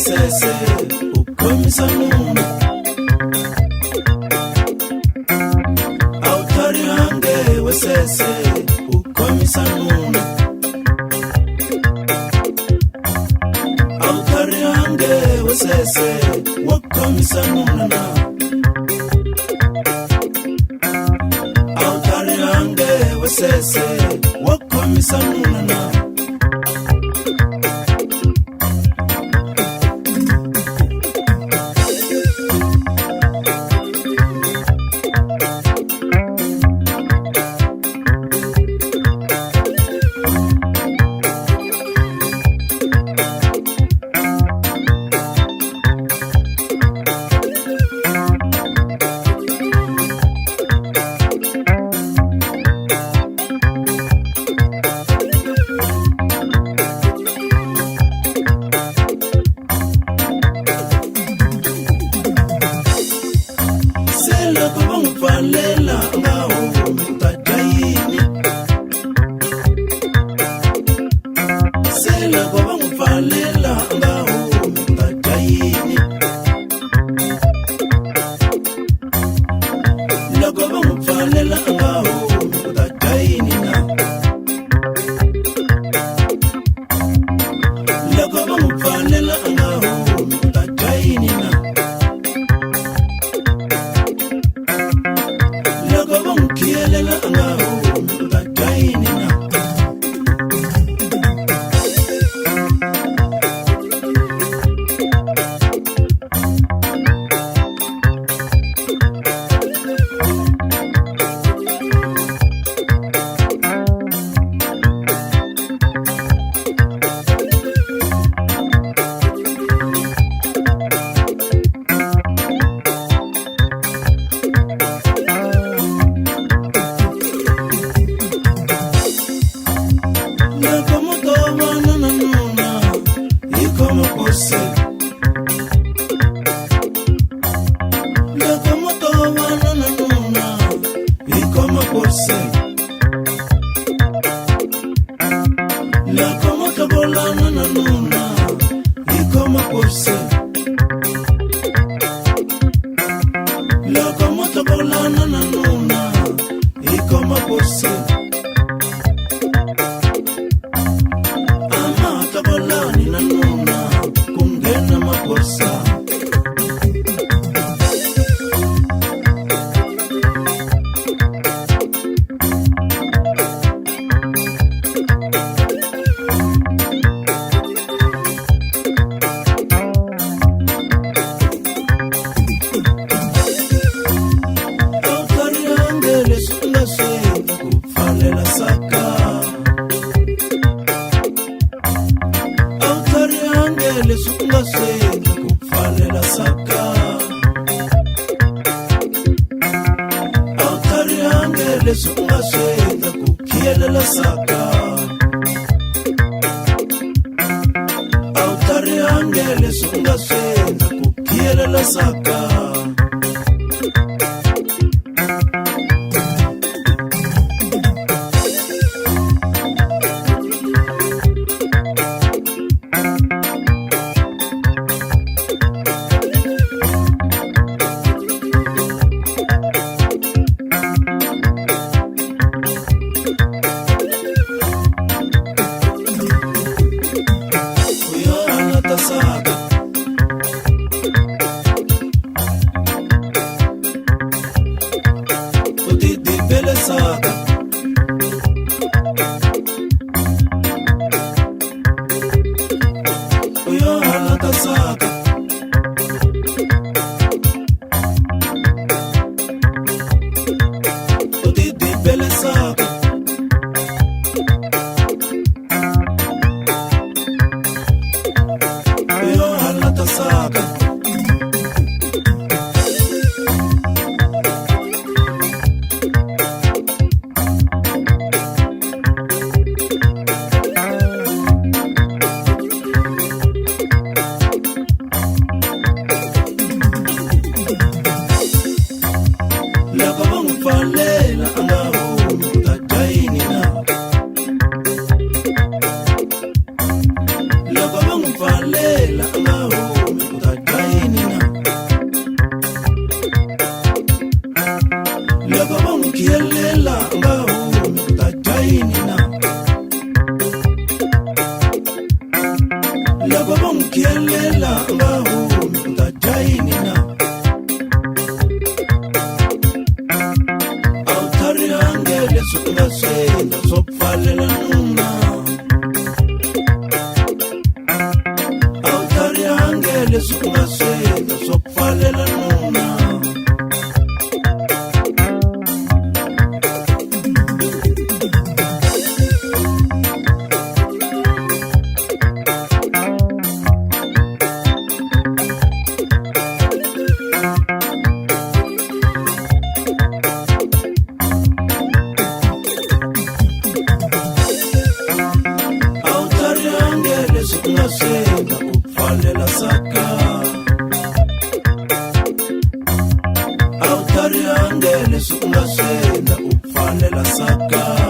wesese ukhomisa nuna awuthari hange wesese ukhomisa nuna awuthari hange wesese ukhomisa nuna na awuthari hange wesese ukhomisa nuna na Valela ngaho mtajayini sela kwa valela ngaho mtajayini loko valela ngaho mtajayini na loko valela ngaho mtajayini na kielela ngaho mtajayini na Loko va n'wi pfalela a nga humi loko bongikhelela ngahumi ngadayini na awuthari angele sokungasenza sokuvalela nuna awuthari angele sokungasenza sokuvalela nuna sokungasenza ukuvalela saka awuthari angele sokungasenza ukuvalela saka